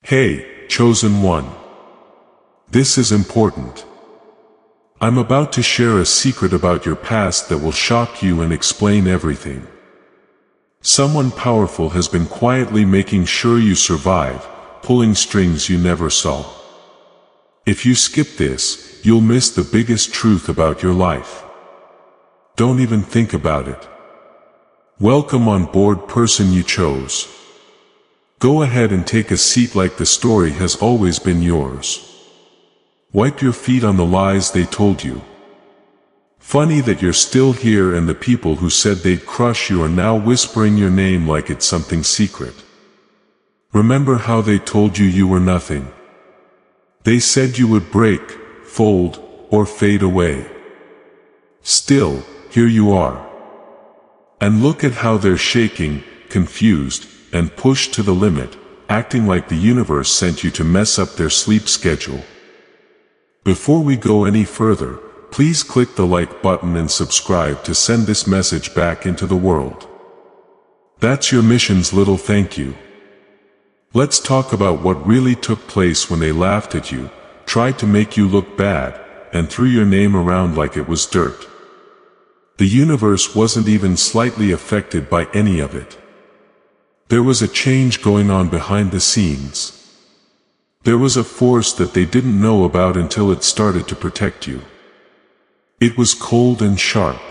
Hey, chosen one. This is important. I'm about to share a secret about your past that will shock you and explain everything. Someone powerful has been quietly making sure you survive, pulling strings you never saw. If you skip this, you'll miss the biggest truth about your life. Don't even think about it. Welcome on board, person you chose. Go ahead and take a seat like the story has always been yours. Wipe your feet on the lies they told you. Funny that you're still here and the people who said they'd crush you are now whispering your name like it's something secret. Remember how they told you you were nothing? They said you would break, fold, or fade away. Still, here you are. And look at how they're shaking, confused, and pushed to the limit, acting like the universe sent you to mess up their sleep schedule. Before we go any further, please click the like button and subscribe to send this message back into the world. That's your mission's little thank you. Let's talk about what really took place when they laughed at you, tried to make you look bad, and threw your name around like it was dirt. The universe wasn't even slightly affected by any of it. There was a change going on behind the scenes. There was a force that they didn't know about until it started to protect you. It was cold and sharp.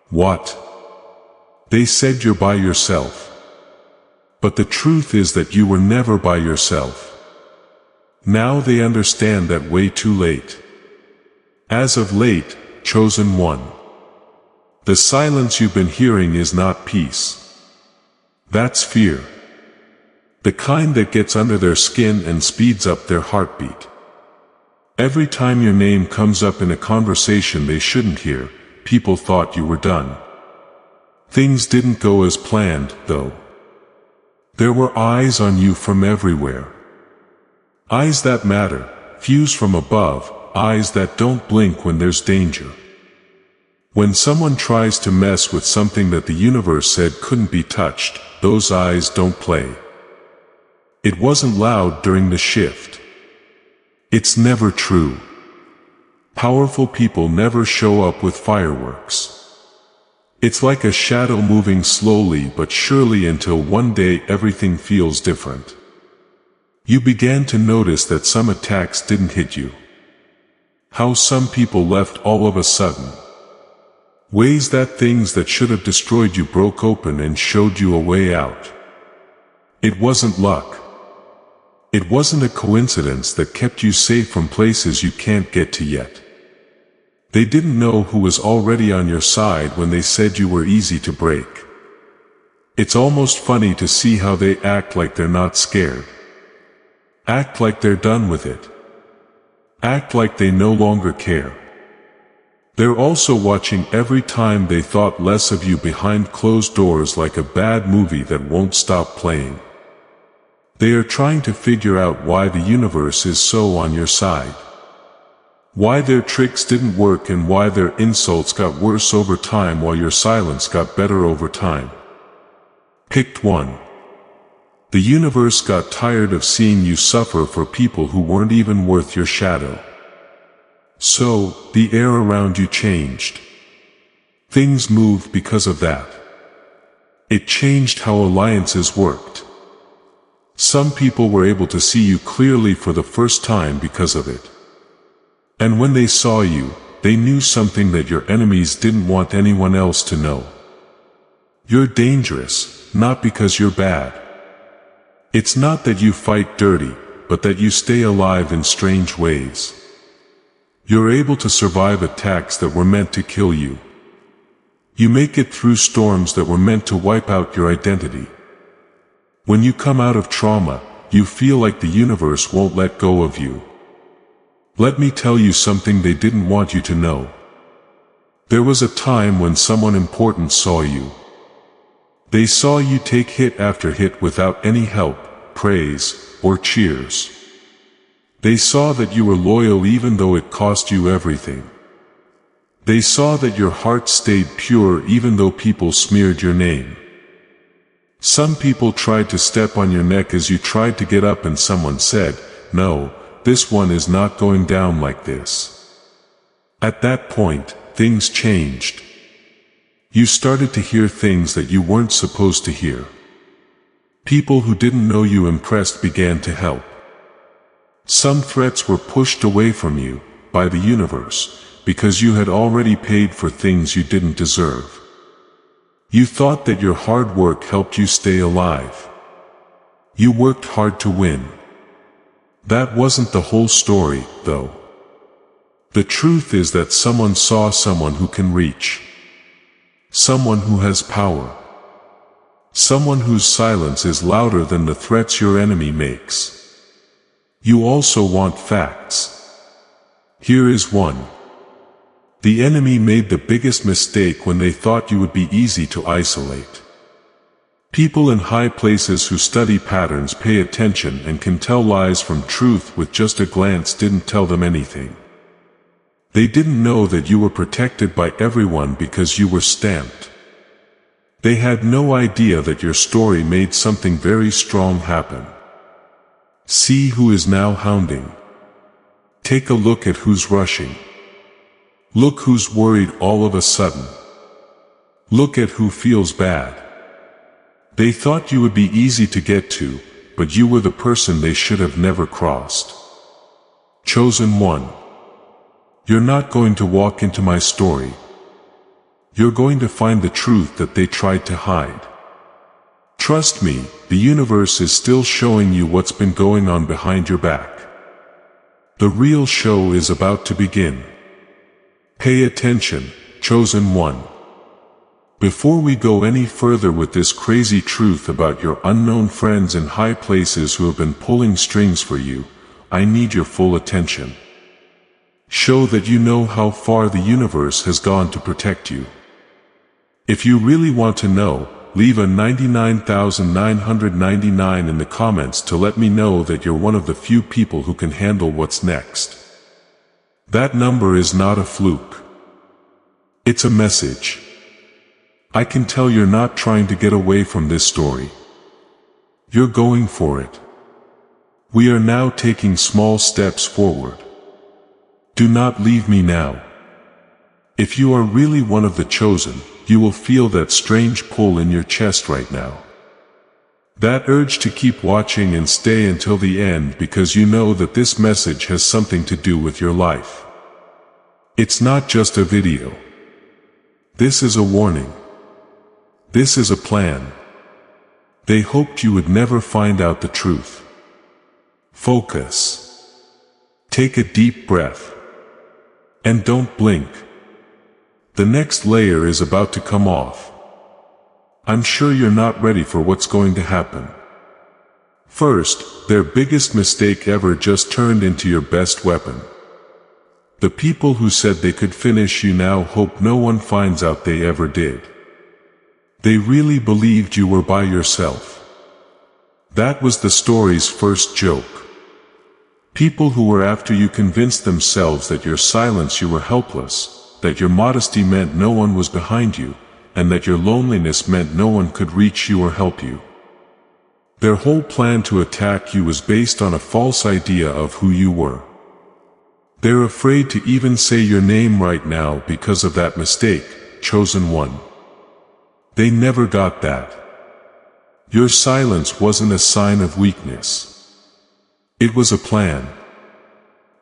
What? They said you're by yourself. But the truth is that you were never by yourself. Now they understand that way too late. As of late, chosen one. The silence you've been hearing is not peace. That's fear. The kind that gets under their skin and speeds up their heartbeat. Every time your name comes up in a conversation they shouldn't hear, people thought you were done. Things didn't go as planned, though. There were eyes on you from everywhere. Eyes that matter, fuse from above, eyes that don't blink when there's danger. When someone tries to mess with something that the universe said couldn't be touched, those eyes don't play. It wasn't loud during the shift. It's never true. Powerful people never show up with fireworks. It's like a shadow moving slowly but surely until one day everything feels different. You began to notice that some attacks didn't hit you. How some people left all of a sudden. Ways that things that should have destroyed you broke open and showed you a way out. It wasn't luck. It wasn't a coincidence that kept you safe from places you can't get to yet. They didn't know who was already on your side when they said you were easy to break. It's almost funny to see how they act like they're not scared. Act like they're done with it. Act like they no longer care. They're also watching every time they thought less of you behind closed doors, like a bad movie that won't stop playing. They are trying to figure out why the universe is so on your side. Why their tricks didn't work and why their insults got worse over time while your silence got better over time. Picked one. The universe got tired of seeing you suffer for people who weren't even worth your shadow. So, the air around you changed. Things moved because of that. It changed how alliances worked. Some people were able to see you clearly for the first time because of it. And when they saw you, they knew something that your enemies didn't want anyone else to know. You're dangerous, not because you're bad. It's not that you fight dirty, but that you stay alive in strange ways. You're able to survive attacks that were meant to kill you. You make it through storms that were meant to wipe out your identity. When you come out of trauma, you feel like the universe won't let go of you. Let me tell you something they didn't want you to know. There was a time when someone important saw you. They saw you take hit after hit without any help, praise, or cheers. They saw that you were loyal even though it cost you everything. They saw that your heart stayed pure even though people smeared your name. Some people tried to step on your neck as you tried to get up, and someone said, "No, this one is not going down like this." At that point, things changed. You started to hear things that you weren't supposed to hear. People who didn't know you impressed began to help. Some threats were pushed away from you, by the universe, because you had already paid for things you didn't deserve. You thought that your hard work helped you stay alive. You worked hard to win. That wasn't the whole story, though. The truth is that someone saw someone who can reach. Someone who has power. Someone whose silence is louder than the threats your enemy makes. You also want facts. Here is one. The enemy made the biggest mistake when they thought you would be easy to isolate. People in high places who study patterns, pay attention, and can tell lies from truth with just a glance didn't tell them anything. They didn't know that you were protected by everyone because you were stamped. They had no idea that your story made something very strong happen. See who is now hounding. Take a look at who's rushing. Look who's worried all of a sudden. Look at who feels bad. They thought you would be easy to get to, but you were the person they should have never crossed. Chosen one. You're not going to walk into my story. You're going to find the truth that they tried to hide. Trust me, the universe is still showing you what's been going on behind your back. The real show is about to begin. Pay attention, chosen one. Before we go any further with this crazy truth about your unknown friends in high places who have been pulling strings for you, I need your full attention. Show that you know how far the universe has gone to protect you. If you really want to know, leave a 99,999 in the comments to let me know that you're one of the few people who can handle what's next. That number is not a fluke. It's a message. I can tell you're not trying to get away from this story. You're going for it. We are now taking small steps forward. Do not leave me now. If you are really one of the chosen, you will feel that strange pull in your chest right now. That urge to keep watching and stay until the end because you know that this message has something to do with your life. It's not just a video. This is a warning. This is a plan. They hoped you would never find out the truth. Focus. Take a deep breath. And don't blink. The next layer is about to come off. I'm sure you're not ready for what's going to happen. First, their biggest mistake ever just turned into your best weapon. The people who said they could finish you now hope no one finds out they ever did. They really believed you were by yourself. That was the story's first joke. People who were after you convinced themselves that your silence you were helpless, that your modesty meant no one was behind you, and that your loneliness meant no one could reach you or help you. Their whole plan to attack you was based on a false idea of who you were. They're afraid to even say your name right now because of that mistake, chosen one. They never got that. Your silence wasn't a sign of weakness. It was a plan.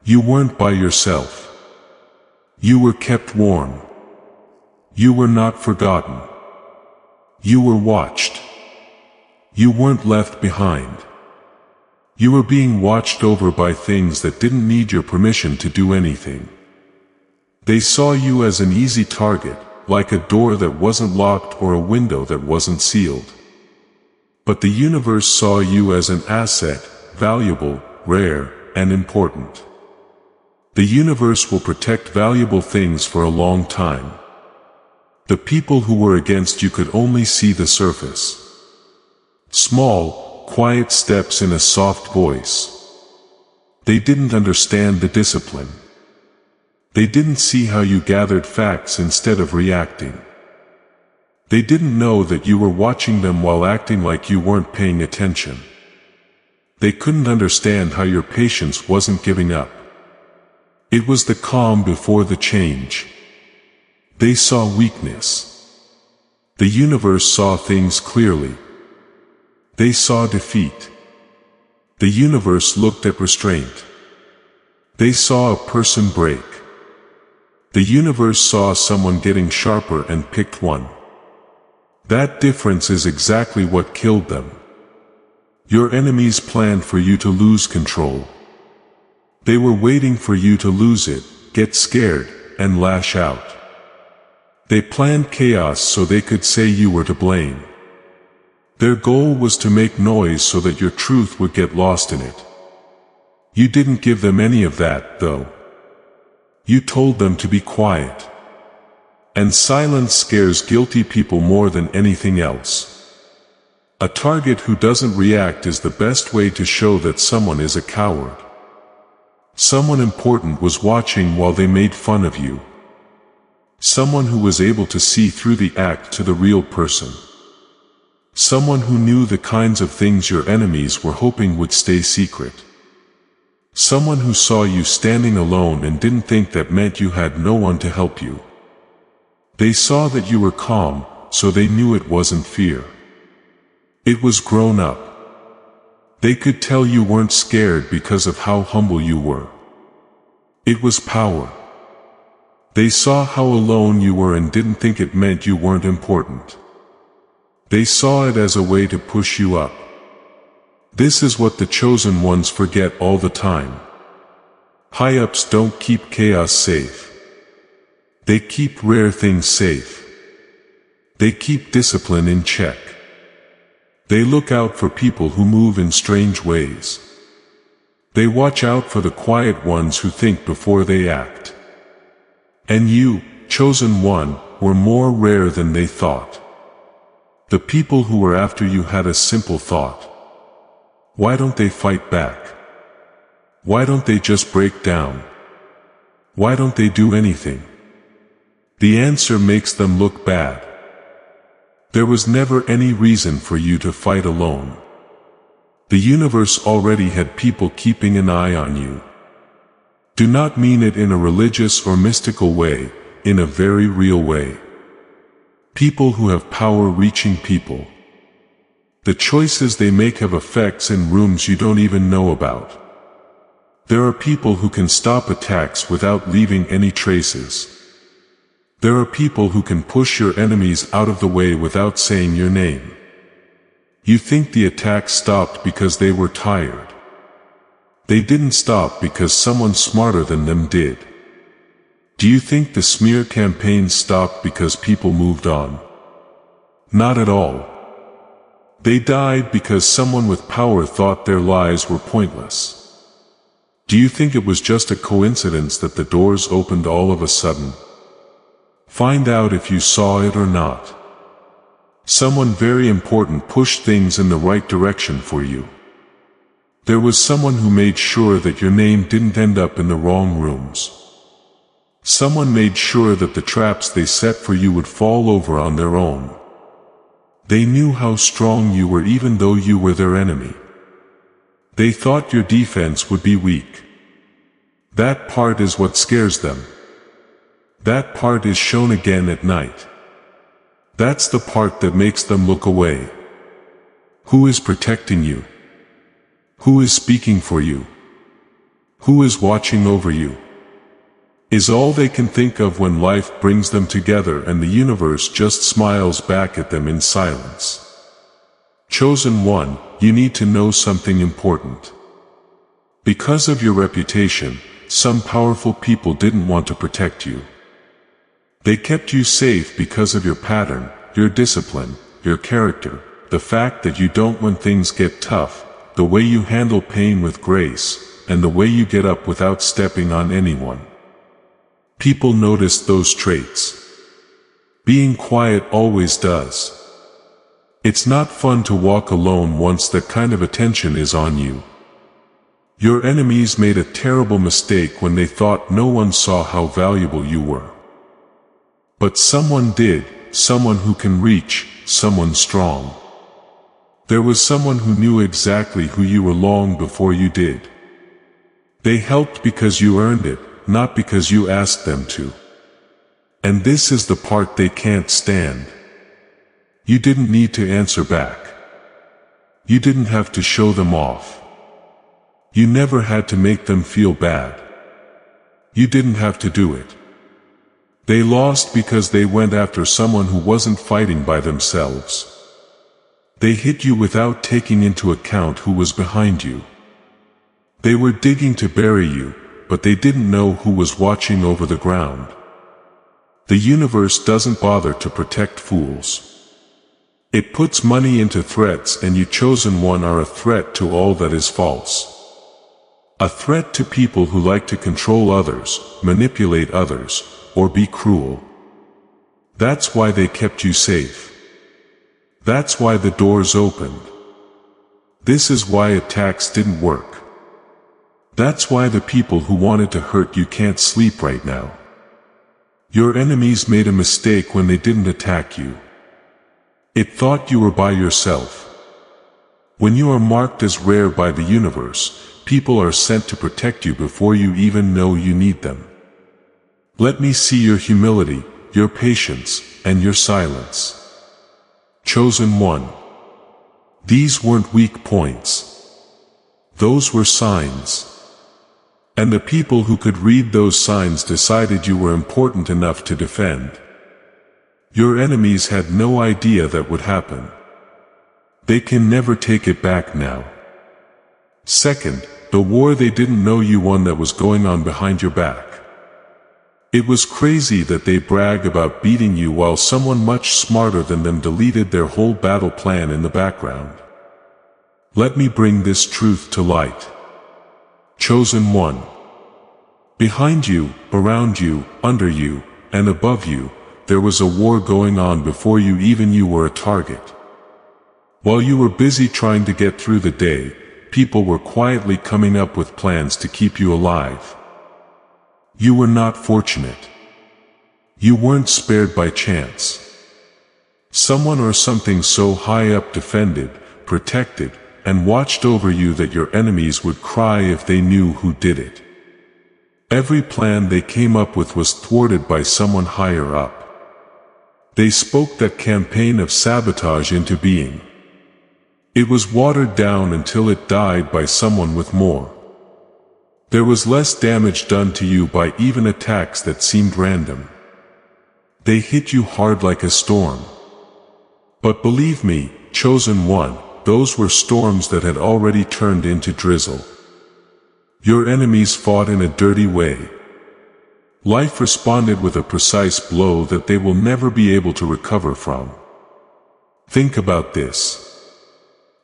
You weren't by yourself. You were kept warm. You were not forgotten. You were watched. You weren't left behind. You were being watched over by things that didn't need your permission to do anything. They saw you as an easy target, like a door that wasn't locked or a window that wasn't sealed. But the universe saw you as an asset, valuable, rare, and important. The universe will protect valuable things for a long time. The people who were against you could only see the surface. Small, quiet steps in a soft voice. They didn't understand the discipline. They didn't see how you gathered facts instead of reacting. They didn't know that you were watching them while acting like you weren't paying attention. They couldn't understand how your patience wasn't giving up. It was the calm before the change. They saw weakness. The universe saw things clearly. They saw defeat. The universe looked at restraint. They saw a person break. The universe saw someone getting sharper and picked one. That difference is exactly what killed them. Your enemies planned for you to lose control. They were waiting for you to lose it, get scared, and lash out. They planned chaos so they could say you were to blame. Their goal was to make noise so that your truth would get lost in it. You didn't give them any of that, though. You told them to be quiet. And silence scares guilty people more than anything else. A target who doesn't react is the best way to show that someone is a coward. Someone important was watching while they made fun of you. Someone who was able to see through the act to the real person. Someone who knew the kinds of things your enemies were hoping would stay secret. Someone who saw you standing alone and didn't think that meant you had no one to help you. They saw that you were calm, so they knew it wasn't fear. It was grown up. They could tell you weren't scared because of how humble you were. It was power. They saw how alone you were and didn't think it meant you weren't important. They saw it as a way to push you up. This is what the chosen ones forget all the time. High-ups don't keep chaos safe. They keep rare things safe. They keep discipline in check. They look out for people who move in strange ways. They watch out for the quiet ones who think before they act. And you, chosen one, were more rare than they thought. The people who were after you had a simple thought. Why don't they fight back? Why don't they just break down? Why don't they do anything? The answer makes them look bad. There was never any reason for you to fight alone. The universe already had people keeping an eye on you. Do not mean it in a religious or mystical way, in a very real way. People who have power reaching people. The choices they make have effects in rooms you don't even know about. There are people who can stop attacks without leaving any traces. There are people who can push your enemies out of the way without saying your name. You think the attack stopped because they were tired. They didn't stop because someone smarter than them did. Do you think the smear campaign stopped because people moved on? Not at all. They died because someone with power thought their lies were pointless. Do you think it was just a coincidence that the doors opened all of a sudden? Find out if you saw it or not. Someone very important pushed things in the right direction for you. There was someone who made sure that your name didn't end up in the wrong rooms. Someone made sure that the traps they set for you would fall over on their own. They knew how strong you were even though you were their enemy. They thought your defense would be weak. That part is what scares them. That part is shown again at night. That's the part that makes them look away. Who is protecting you? Who is speaking for you? Who is watching over you? Is all they can think of when life brings them together and the universe just smiles back at them in silence. Chosen one, you need to know something important. Because of your reputation, some powerful people didn't want to protect you. They kept you safe because of your pattern, your discipline, your character, the fact that you don't when things get tough, the way you handle pain with grace, and the way you get up without stepping on anyone. People noticed those traits. Being quiet always does. It's not fun to walk alone once that kind of attention is on you. Your enemies made a terrible mistake when they thought no one saw how valuable you were. But someone did, someone who can reach, someone strong. There was someone who knew exactly who you were long before you did. They helped because you earned it, not because you asked them to. And this is the part they can't stand. You didn't need to answer back. You didn't have to show them off. You never had to make them feel bad. You didn't have to do it. They lost because they went after someone who wasn't fighting by themselves. They hit you without taking into account who was behind you. They were digging to bury you, but they didn't know who was watching over the ground. The universe doesn't bother to protect fools. It puts money into threats, and you chosen one are a threat to all that is false. A threat to people who like to control others, manipulate others, or be cruel. That's why they kept you safe. That's why the doors opened. This is why attacks didn't work. That's why the people who wanted to hurt you can't sleep right now. Your enemies made a mistake when they didn't attack you. It thought you were by yourself. When you are marked as rare by the universe, people are sent to protect you before you even know you need them. Let me see your humility, your patience, and your silence. Chosen one. These weren't weak points. Those were signs. And the people who could read those signs decided you were important enough to defend. Your enemies had no idea that would happen. They can never take it back now. Second, the war they didn't know you won that was going on behind your back. It was crazy that they brag about beating you while someone much smarter than them deleted their whole battle plan in the background. Let me bring this truth to light. Chosen one. Behind you, around you, under you, and above you, there was a war going on before you even knew you were a target. While you were busy trying to get through the day, people were quietly coming up with plans to keep you alive. You were not fortunate. You weren't spared by chance. Someone or something so high up defended, protected, and watched over you that your enemies would cry if they knew who did it. Every plan they came up with was thwarted by someone higher up. They spoke that campaign of sabotage into being. It was watered down until it died by someone with more. There was less damage done to you by even attacks that seemed random. They hit you hard like a storm. But believe me, chosen one, those were storms that had already turned into drizzle. Your enemies fought in a dirty way. Life responded with a precise blow that they will never be able to recover from. Think about this.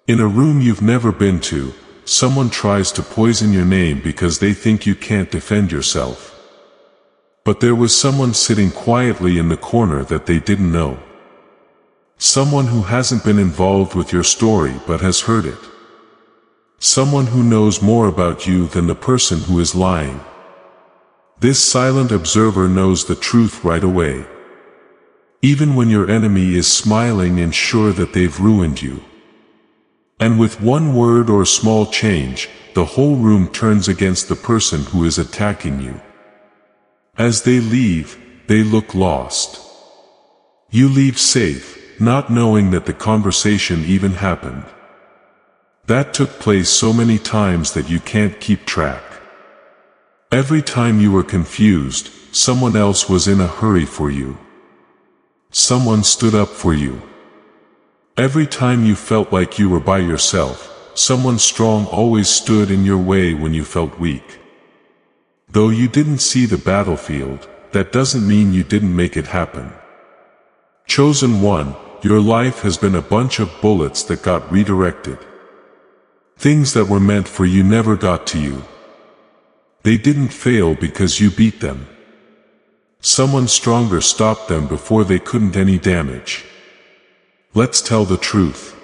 In a room you've never been to, someone tries to poison your name because they think you can't defend yourself. But there was someone sitting quietly in the corner that they didn't know. Someone who hasn't been involved with your story but has heard it. Someone who knows more about you than the person who is lying. This silent observer knows the truth right away. Even when your enemy is smiling and sure that they've ruined you. And with one word or small change, the whole room turns against the person who is attacking you. As they leave, they look lost. You leave safe, not knowing that the conversation even happened. That took place so many times that you can't keep track. Every time you were confused, someone else was in a hurry for you. Someone stood up for you. Every time you felt like you were by yourself, someone strong always stood in your way when you felt weak. Though you didn't see the battlefield, that doesn't mean you didn't make it happen. Chosen one, your life has been a bunch of bullets that got redirected. Things that were meant for you never got to you. They didn't fail because you beat them. Someone stronger stopped them before they couldn't any damage. Let's tell the truth.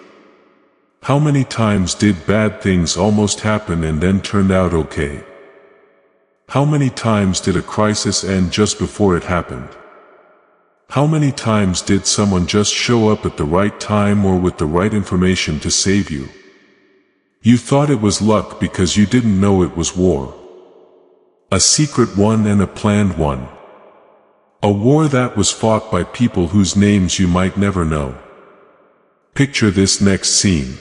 How many times did bad things almost happen and then turned out okay? How many times did a crisis end just before it happened? How many times did someone just show up at the right time or with the right information to save you? You thought it was luck because you didn't know it was war. A secret one and a planned one. A war that was fought by people whose names you might never know. Picture this next scene.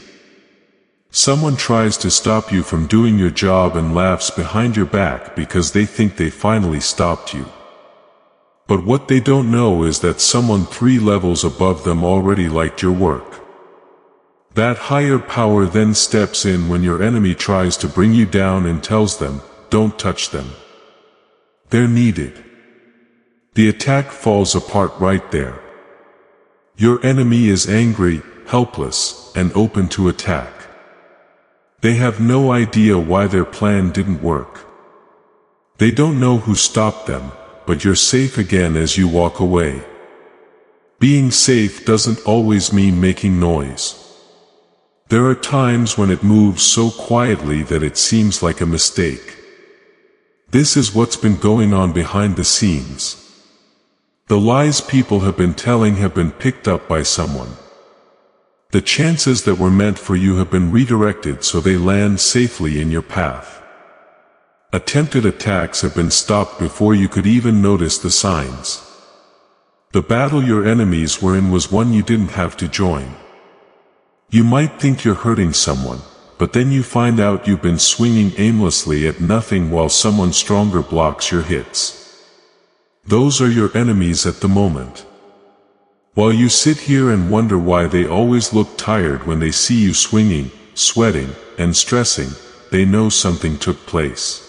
Someone tries to stop you from doing your job and laughs behind your back because they think they finally stopped you. But what they don't know is that someone 3 levels above them already liked your work. That higher power then steps in when your enemy tries to bring you down and tells them, don't touch them. They're needed. The attack falls apart right there. Your enemy is angry, helpless, and open to attack. They have no idea why their plan didn't work. They don't know who stopped them, but you're safe again as you walk away. Being safe doesn't always mean making noise. There are times when it moves so quietly that it seems like a mistake. This is what's been going on behind the scenes. The lies people have been telling have been picked up by someone. The chances that were meant for you have been redirected so they land safely in your path. Attempted attacks have been stopped before you could even notice the signs. The battle your enemies were in was one you didn't have to join. You might think you're hurting someone, but then you find out you've been swinging aimlessly at nothing while someone stronger blocks your hits. Those are your enemies at the moment. While you sit here and wonder why they always look tired when they see you swinging, sweating, and stressing, they know something took place.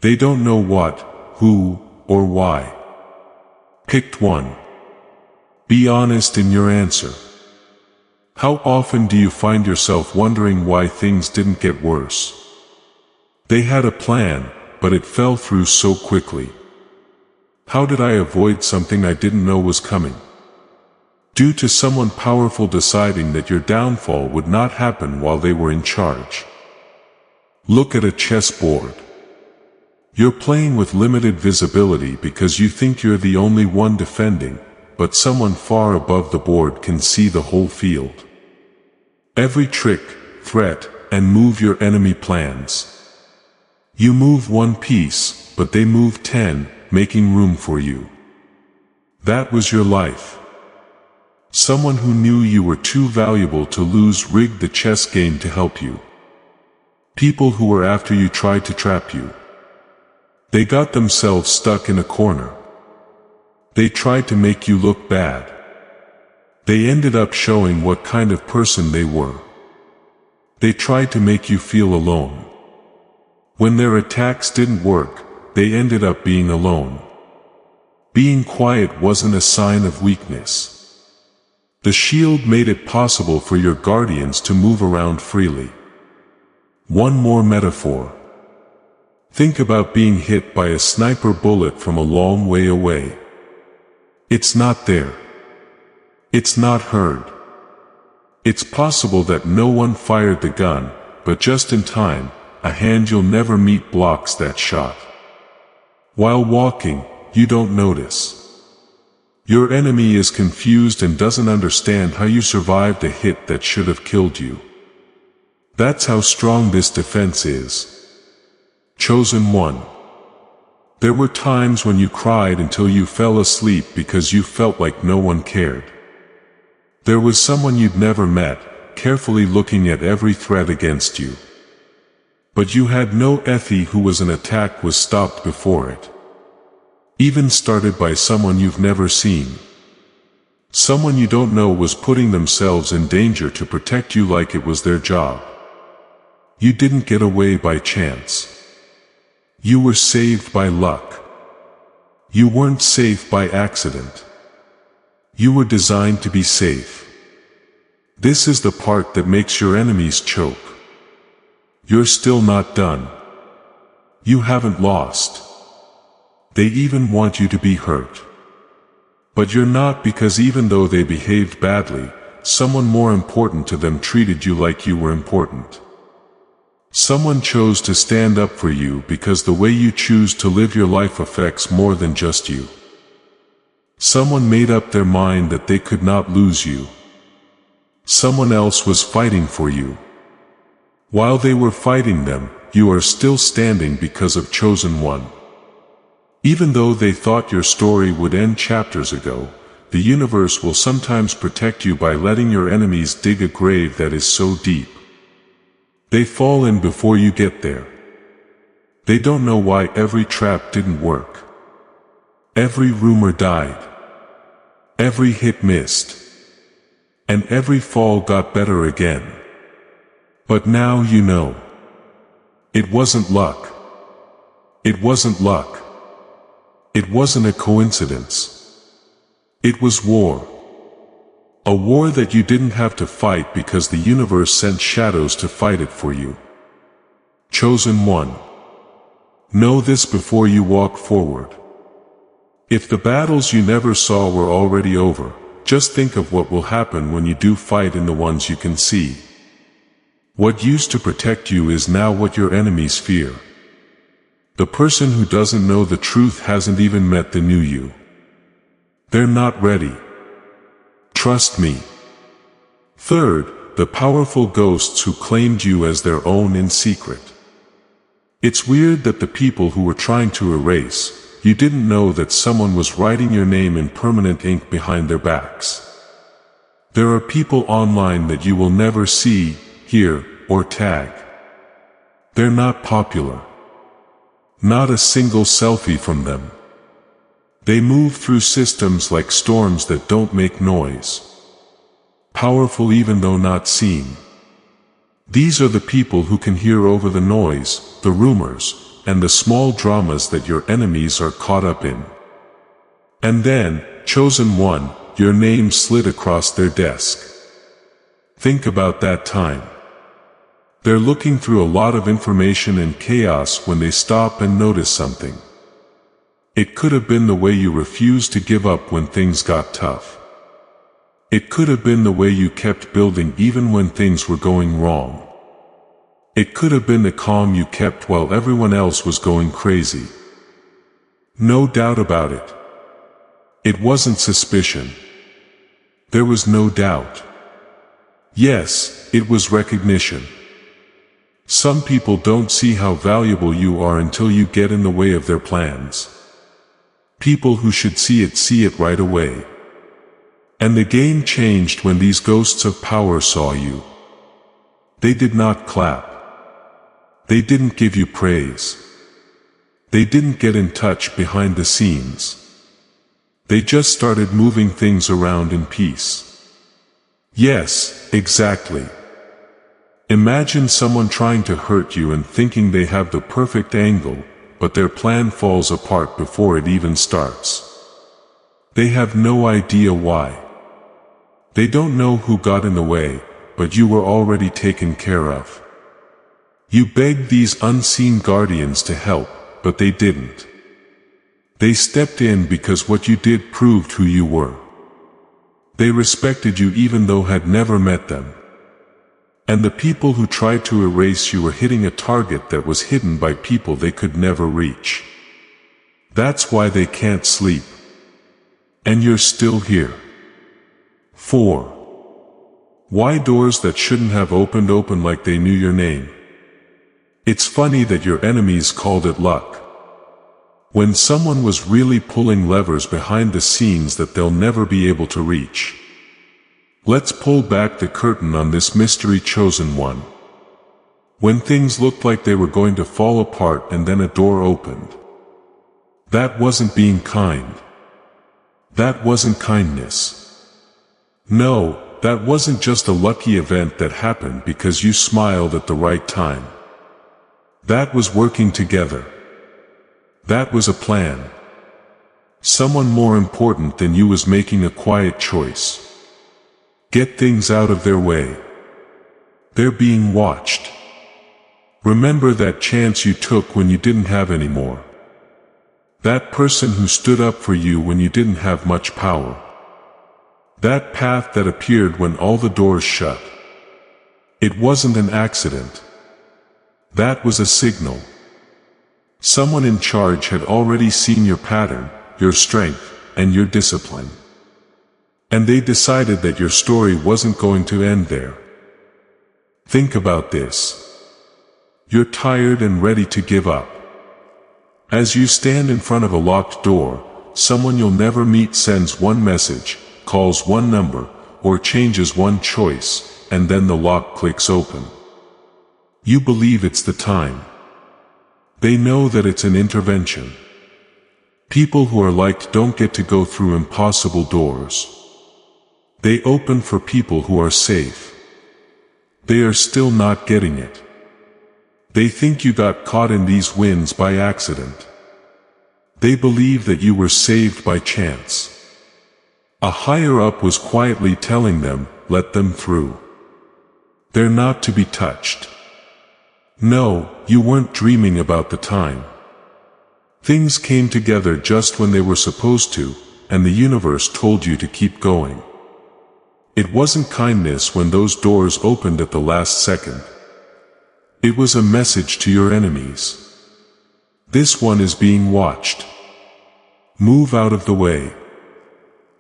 They don't know what, who, or why. Pick one. Be honest in your answer. How often do you find yourself wondering why things didn't get worse? They had a plan, but it fell through so quickly. How did I avoid something I didn't know was coming? Due to someone powerful deciding that your downfall would not happen while they were in charge. Look at a chessboard. You're playing with limited visibility because you think you're the only one defending, but someone far above the board can see the whole field. Every trick, threat, and move your enemy plans. You move one piece, but they move 10, making room for you. That was your life. Someone who knew you were too valuable to lose rigged the chess game to help you. People who were after you tried to trap you. They got themselves stuck in a corner. They tried to make you look bad. They ended up showing what kind of person they were. They tried to make you feel alone. When their attacks didn't work, they ended up being alone. Being quiet wasn't a sign of weakness. The shield made it possible for your guardians to move around freely. One more metaphor. Think about being hit by a sniper bullet from a long way away. It's not there. It's not heard. It's possible that no one fired the gun, but just in time, a hand you'll never meet blocks that shot. While walking, you don't notice. Your enemy is confused and doesn't understand how you survived a hit that should have killed you. That's how strong this defense is. Chosen one. There were times when you cried until you fell asleep because you felt like no one cared. There was someone you'd never met, carefully looking at every threat against you. But you had no idea who an attack was stopped before it. Even started by someone you've never seen. Someone you don't know was putting themselves in danger to protect you like it was their job. You didn't get away by chance. You were saved by luck. You weren't safe by accident. You were designed to be safe. This is the part that makes your enemies choke. You're still not done. You haven't lost. They even want you to be hurt. But you're not, because even though they behaved badly, someone more important to them treated you like you were important. Someone chose to stand up for you because the way you choose to live your life affects more than just you. Someone made up their mind that they could not lose you. Someone else was fighting for you. While they were fighting them, you are still standing because of Chosen One. Even though they thought your story would end chapters ago, the universe will sometimes protect you by letting your enemies dig a grave that is so deep. They fall in before you get there. They don't know why every trap didn't work. Every rumor died. Every hit missed. And every fall got better again. But now you know. It wasn't luck. It wasn't luck. It wasn't a coincidence. It was war. A war that you didn't have to fight because the universe sent shadows to fight it for you. Chosen One. Know this before you walk forward. If the battles you never saw were already over, just think of what will happen when you do fight in the ones you can see. What used to protect you is now what your enemies fear. The person who doesn't know the truth hasn't even met the new you. They're not ready. Trust me. Third, the powerful ghosts who claimed you as their own in secret. It's weird that the people who were trying to erase, you didn't know that someone was writing your name in permanent ink behind their backs. There are people online that you will never see, hear, or tag. They're not popular. Not a single selfie from them. They move through systems like storms that don't make noise. Powerful even though not seen. These are the people who can hear over the noise, the rumors, and the small dramas that your enemies are caught up in. And then, Chosen One, your name slid across their desk. Think about that time. They're looking through a lot of information and chaos when they stop and notice something. It could have been the way you refused to give up when things got tough. It could have been the way you kept building even when things were going wrong. It could have been the calm you kept while everyone else was going crazy. No doubt about it. It wasn't suspicion. There was no doubt. Yes, it was recognition. Some people don't see how valuable you are until you get in the way of their plans. People who should see it right away. And the game changed when these ghosts of power saw you. They did not clap. They didn't give you praise. They didn't get in touch behind the scenes. They just started moving things around in peace. Yes, exactly. Imagine someone trying to hurt you and thinking they have the perfect angle, but their plan falls apart before it even starts. They have no idea why. They don't know who got in the way, but you were already taken care of. You begged these unseen guardians to help, but they didn't. They stepped in because what you did proved who you were. They respected you even though had never met them. And the people who tried to erase you were hitting a target that was hidden by people they could never reach. That's why they can't sleep. And you're still here. 4. Why doors that shouldn't have opened open like they knew your name? It's funny that your enemies called it luck. When someone was really pulling levers behind the scenes that they'll never be able to reach. Let's pull back the curtain on this mystery Chosen One. When things looked like they were going to fall apart and then a door opened. That wasn't being kind. That wasn't kindness. No, that wasn't just a lucky event that happened because you smiled at the right time. That was working together. That was a plan. Someone more important than you was making a quiet choice. Get things out of their way. They're being watched. Remember that chance you took when you didn't have any more. That person who stood up for you when you didn't have much power. That path that appeared when all the doors shut. It wasn't an accident. That was a signal. Someone in charge had already seen your pattern, your strength, and your discipline. And they decided that your story wasn't going to end there. Think about this. You're tired and ready to give up. As you stand in front of a locked door, someone you'll never meet sends one message, calls one number, or changes one choice, and then the lock clicks open. You believe it's the time. They know that it's an intervention. People who are liked don't get to go through impossible doors. They open for people who are safe. They are still not getting it. They think you got caught in these winds by accident. They believe that you were saved by chance. A higher up was quietly telling them, let them through. They're not to be touched. No, you weren't dreaming about the time. Things came together just when they were supposed to, and the universe told you to keep going. It wasn't kindness when those doors opened at the last second. It was a message to your enemies. This one is being watched. Move out of the way.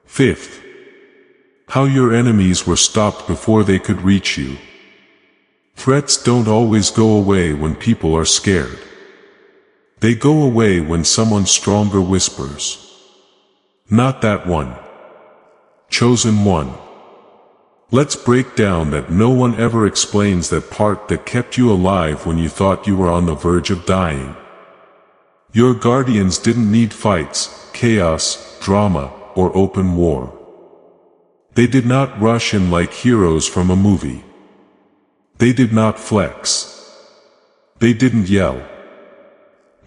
Fifth, how your enemies were stopped before they could reach you. Threats don't always go away when people are scared. They go away when someone stronger whispers. Not that one. Chosen one. Let's break down that no one ever explains that part that kept you alive when you thought you were on the verge of dying. Your guardians didn't need fights, chaos, drama, or open war. They did not rush in like heroes from a movie. They did not flex. They didn't yell.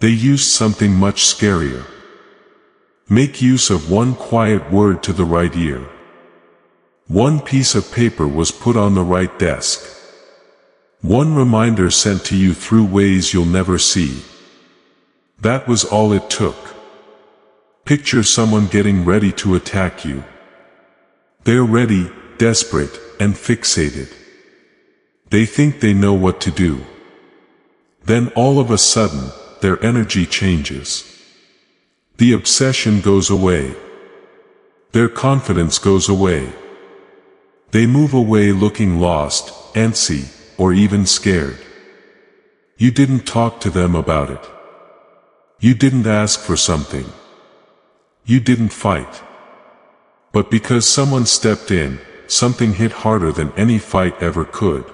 They used something much scarier. Make use of one quiet word to the right ear. One piece of paper was put on the right desk. One reminder sent to you through ways you'll never see. That was all it took. Picture someone getting ready to attack you. They're ready, desperate, and fixated. They think they know what to do. Then all of a sudden, their energy changes. The obsession goes away. Their confidence goes away. They move away looking lost, antsy, or even scared. You didn't talk to them about it. You didn't ask for something. You didn't fight. But because someone stepped in, something hit harder than any fight ever could.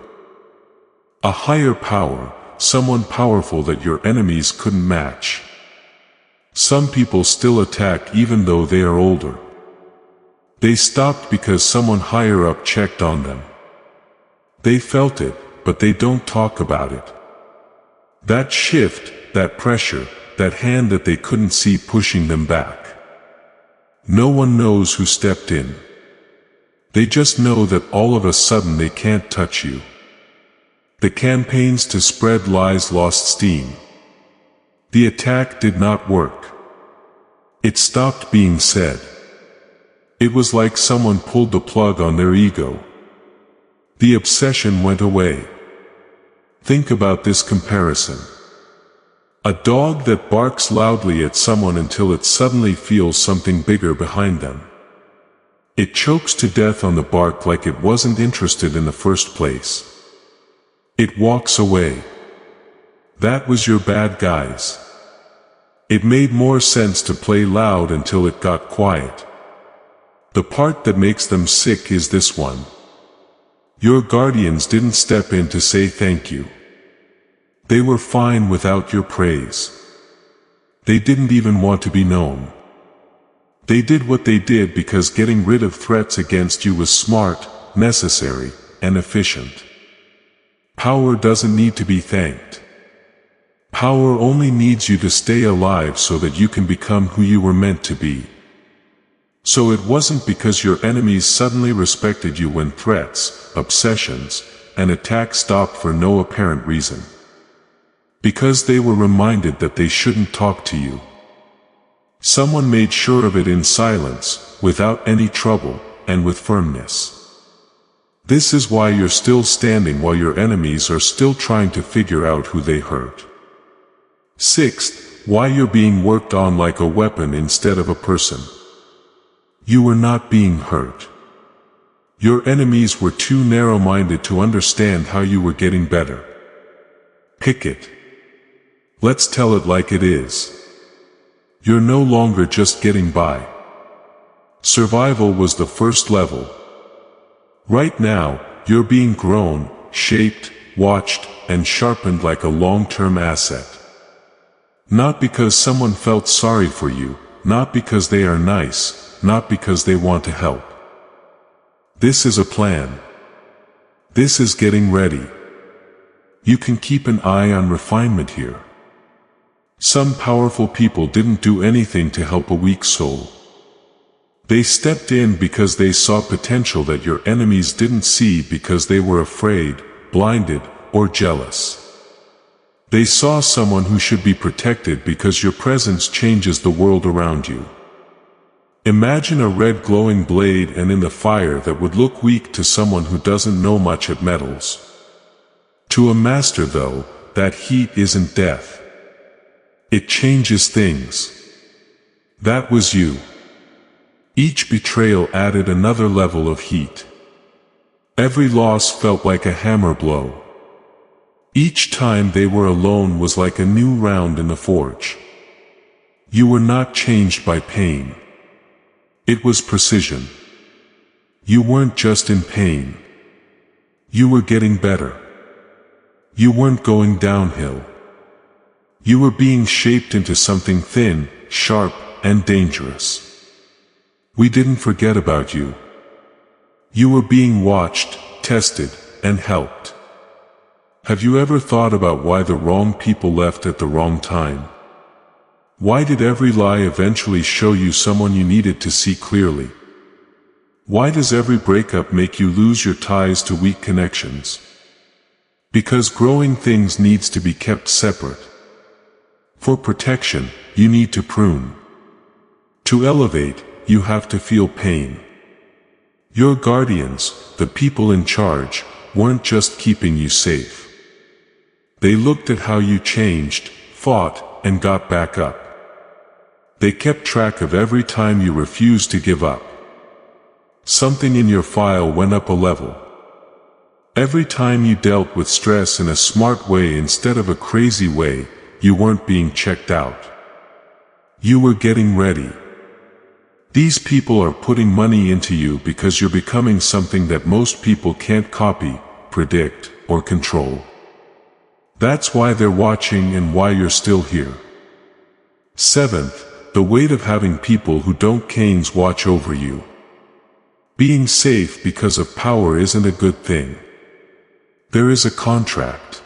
A higher power, someone powerful that your enemies couldn't match. Some people still attack even though they are older. They stopped because someone higher up checked on them. They felt it, but they don't talk about it. That shift, that pressure, that hand that they couldn't see pushing them back. No one knows who stepped in. They just know that all of a sudden they can't touch you. The campaigns to spread lies lost steam. The attack did not work. It stopped being said. It was like someone pulled the plug on their ego. The obsession went away. Think about this comparison. A dog that barks loudly at someone until it suddenly feels something bigger behind them. It chokes to death on the bark like it wasn't interested in the first place. It walks away. That was your bad guys. It made more sense to play loud until it got quiet. The part that makes them sick is this one. Your guardians didn't step in to say thank you. They were fine without your praise. They didn't even want to be known. They did what they did because getting rid of threats against you was smart, necessary, and efficient. Power doesn't need to be thanked. Power only needs you to stay alive so that you can become who you were meant to be. So it wasn't because your enemies suddenly respected you when threats, obsessions, and attacks stopped for no apparent reason. Because they were reminded that they shouldn't talk to you. Someone made sure of it in silence, without any trouble, and with firmness. This is why you're still standing while your enemies are still trying to figure out who they hurt. Sixth, why you're being worked on like a weapon instead of a person. You were not being hurt. Your enemies were too narrow-minded to understand how you were getting better. Pick it. Let's tell it like it is. You're no longer just getting by. Survival was the first level. Right now, you're being grown, shaped, watched, and sharpened like a long-term asset. Not because someone felt sorry for you, not because they are nice, not because they want to help. This is a plan. This is getting ready. You can keep an eye on refinement here. Some powerful people didn't do anything to help a weak soul. They stepped in because they saw potential that your enemies didn't see because they were afraid, blinded, or jealous. They saw someone who should be protected because your presence changes the world around you. Imagine a red glowing blade and in the fire that would look weak to someone who doesn't know much at metals. To a master though, that heat isn't death. It changes things. That was you. Each betrayal added another level of heat. Every loss felt like a hammer blow. Each time they were alone was like a new round in the forge. You were not changed by pain. It was precision. You weren't just in pain. You were getting better. You weren't going downhill. You were being shaped into something thin, sharp, and dangerous. We didn't forget about you. You were being watched, tested, and helped. Have you ever thought about why the wrong people left at the wrong time? Why did every lie eventually show you someone you needed to see clearly? Why does every breakup make you lose your ties to weak connections? Because growing things needs to be kept separate. For protection, you need to prune. To elevate, you have to feel pain. Your guardians, the people in charge, weren't just keeping you safe. They looked at how you changed, fought, and got back up. They kept track of every time you refused to give up. Something in your file went up a level. Every time you dealt with stress in a smart way instead of a crazy way, you weren't being checked out. You were getting ready. These people are putting money into you because you're becoming something that most people can't copy, predict, or control. That's why they're watching and why you're still here. Seventh, the weight of having people who don't canes watch over you. Being safe because of power isn't a good thing. There is a contract.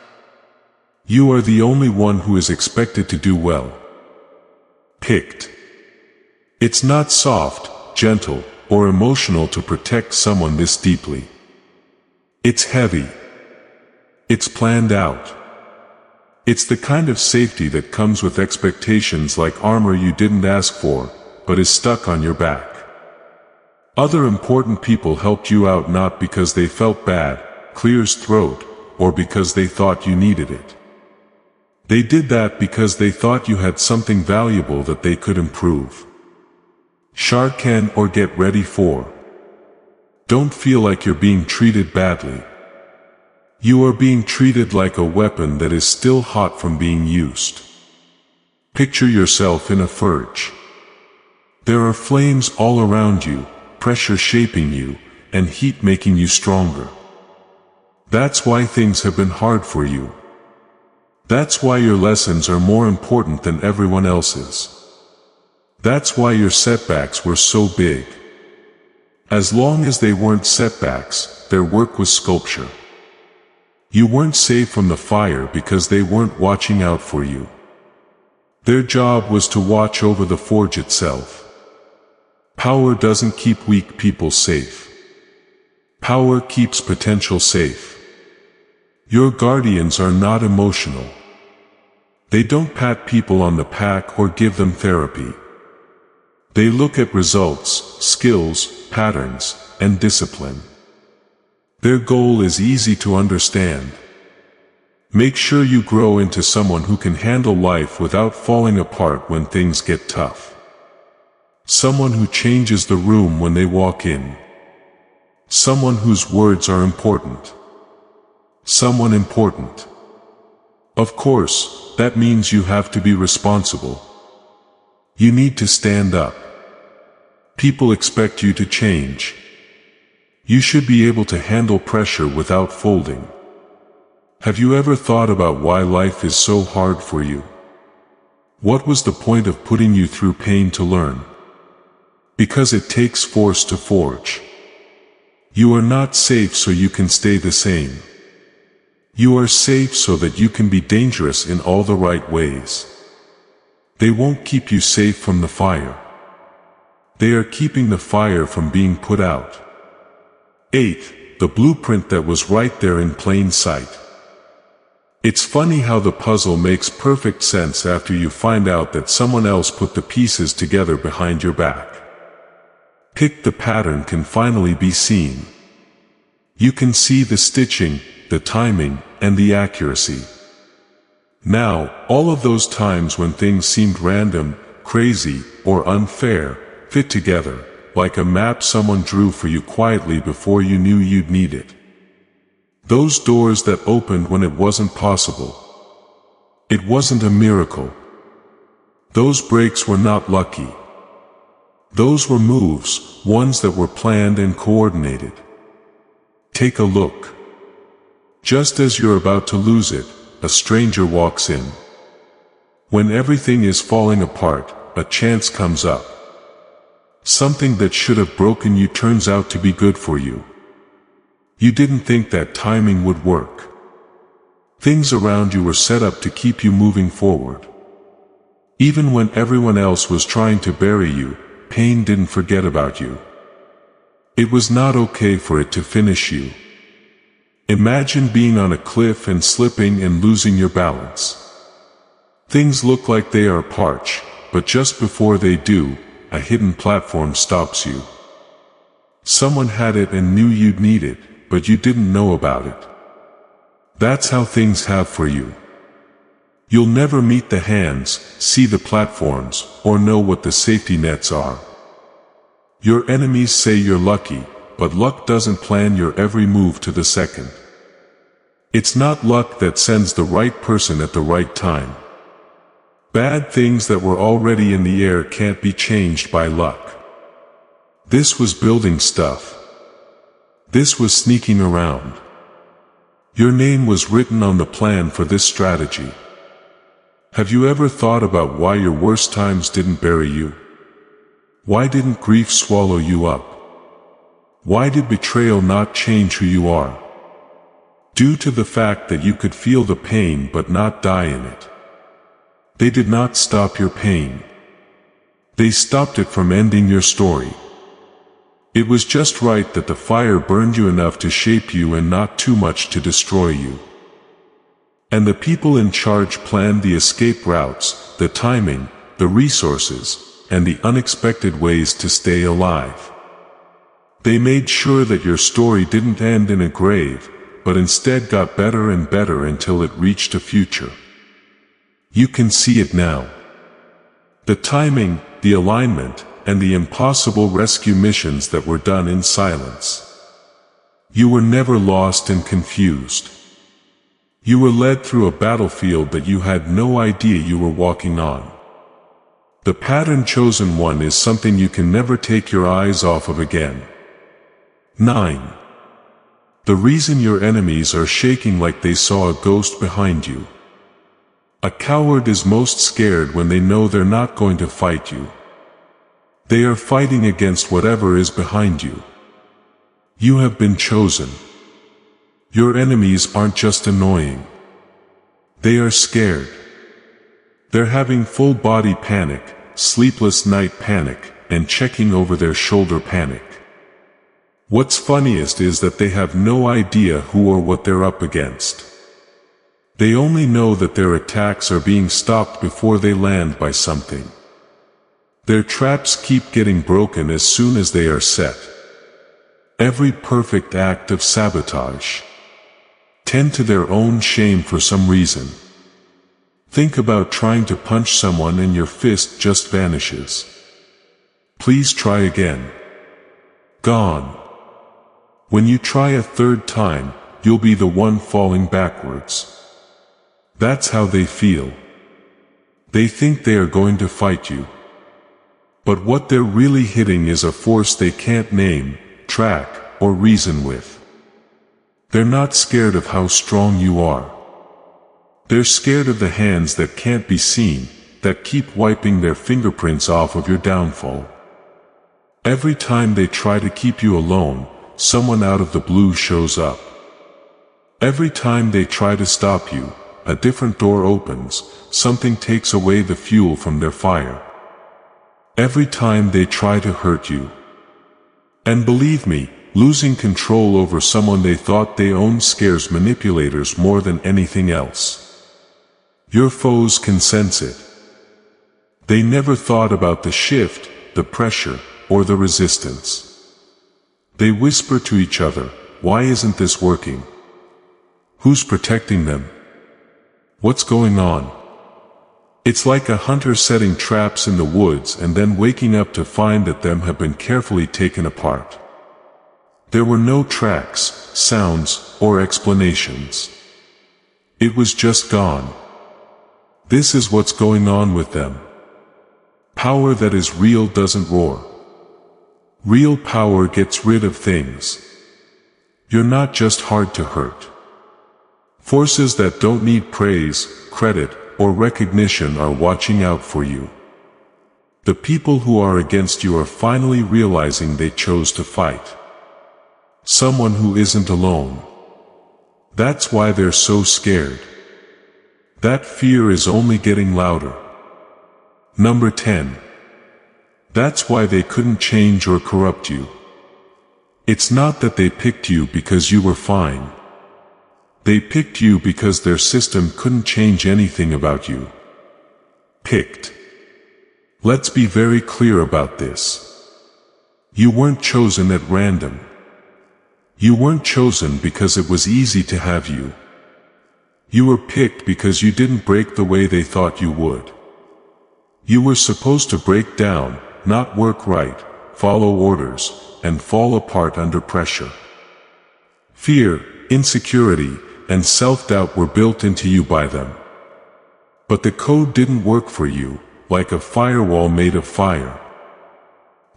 You are the only one who is expected to do well. Picked. It's not soft, gentle, or emotional to protect someone this deeply. It's heavy. It's planned out. It's the kind of safety that comes with expectations like armor you didn't ask for, but is stuck on your back. Other important people helped you out not because they felt bad, clears throat, or because they thought you needed it. They did that because they thought you had something valuable that they could improve. Sharkan or get ready for. Don't feel like you're being treated badly. You are being treated like a weapon that is still hot from being used. Picture yourself in a forge. There are flames all around you, pressure shaping you, and heat making you stronger. That's why things have been hard for you. That's why your lessons are more important than everyone else's. That's why your setbacks were so big. As long as they weren't setbacks, their work was sculpture. You weren't safe from the fire because they weren't watching out for you. Their job was to watch over the forge itself. Power doesn't keep weak people safe. Power keeps potential safe. Your guardians are not emotional. They don't pat people on the back or give them therapy. They look at results, skills, patterns, and discipline. Their goal is easy to understand. Make sure you grow into someone who can handle life without falling apart when things get tough. Someone who changes the room when they walk in. Someone whose words are important. Someone important. Of course, that means you have to be responsible. You need to stand up. People expect you to change. You should be able to handle pressure without folding. Have you ever thought about why life is so hard for you? What was the point of putting you through pain to learn? Because it takes force to forge. You are not safe so you can stay the same. You are safe so that you can be dangerous in all the right ways. They won't keep you safe from the fire. They are keeping the fire from being put out. 8. The blueprint that was right there in plain sight. It's funny how the puzzle makes perfect sense after you find out that someone else put the pieces together behind your back. The pattern can finally be seen. You can see the stitching, the timing, and the accuracy. Now, all of those times when things seemed random, crazy, or unfair, fit together, like a map someone drew for you quietly before you knew you'd need it. Those doors that opened when it wasn't possible. It wasn't a miracle. Those breaks were not lucky. Those were moves, ones that were planned and coordinated. Take a look. Just as you're about to lose it, a stranger walks in. When everything is falling apart, a chance comes up. Something that should have broken you turns out to be good for you. You didn't think that timing would work. Things around you were set up to keep you moving forward. Even when everyone else was trying to bury you, pain didn't forget about you. It was not okay for it to finish you. Imagine being on a cliff and slipping and losing your balance. Things look like they are parched, but just before they do, a hidden platform stops you. Someone had it and knew you'd need it, but you didn't know about it. That's how things have for you. You'll never meet the hands, see the platforms, or know what the safety nets are. Your enemies say you're lucky, but luck doesn't plan your every move to the second. It's not luck that sends the right person at the right time. Bad things that were already in the air can't be changed by luck. This was building stuff. This was sneaking around. Your name was written on the plan for this strategy. Have you ever thought about why your worst times didn't bury you? Why didn't grief swallow you up? Why did betrayal not change who you are? Due to the fact that you could feel the pain but not die in it. They did not stop your pain. They stopped it from ending your story. It was just right that the fire burned you enough to shape you and not too much to destroy you. And the people in charge planned the escape routes, the timing, the resources, and the unexpected ways to stay alive. They made sure that your story didn't end in a grave, but instead got better and better until it reached a future. You can see it now. The timing, the alignment, and the impossible rescue missions that were done in silence. You were never lost and confused. You were led through a battlefield that you had no idea you were walking on. The pattern chosen one is something you can never take your eyes off of again. 9. The reason your enemies are shaking like they saw a ghost behind you. A coward is most scared when they know they're not going to fight you. They are fighting against whatever is behind you. You have been chosen. Your enemies aren't just annoying. They are scared. They're having full body panic, sleepless night panic, and checking over their shoulder panic. What's funniest is that they have no idea who or what they're up against. They only know that their attacks are being stopped before they land by something. Their traps keep getting broken as soon as they are set. Every perfect act of sabotage. Tend to their own shame for some reason. Think about trying to punch someone and your fist just vanishes. Please try again. Gone. When you try a third time, you'll be the one falling backwards. That's how they feel. They think they are going to fight you. But what they're really hitting is a force they can't name, track, or reason with. They're not scared of how strong you are. They're scared of the hands that can't be seen, that keep wiping their fingerprints off of your downfall. Every time they try to keep you alone, someone out of the blue shows up. Every time they try to stop you, a different door opens, something takes away the fuel from their fire. Every time they try to hurt you. And believe me, losing control over someone they thought they owned scares manipulators more than anything else. Your foes can sense it. They never thought about the shift, the pressure, or the resistance. They whisper to each other, "Why isn't this working? Who's protecting them? What's going on?" It's like a hunter setting traps in the woods and then waking up to find that them have been carefully taken apart. There were no tracks, sounds, or explanations. It was just gone. This is what's going on with them. Power that is real doesn't roar. Real power gets rid of things. You're not just hard to hurt. Forces that don't need praise, credit, or recognition are watching out for you. The people who are against you are finally realizing they chose to fight. Someone who isn't alone. That's why they're so scared. That fear is only getting louder. Number 10. That's why they couldn't change or corrupt you. It's not that they picked you because you were fine. They picked you because their system couldn't change anything about you. Picked. Let's be very clear about this. You weren't chosen at random. You weren't chosen because it was easy to have you. You were picked because you didn't break the way they thought you would. You were supposed to break down, not work right, follow orders, and fall apart under pressure. Fear, insecurity, and self-doubt were built into you by them. But the code didn't work for you, like a firewall made of fire.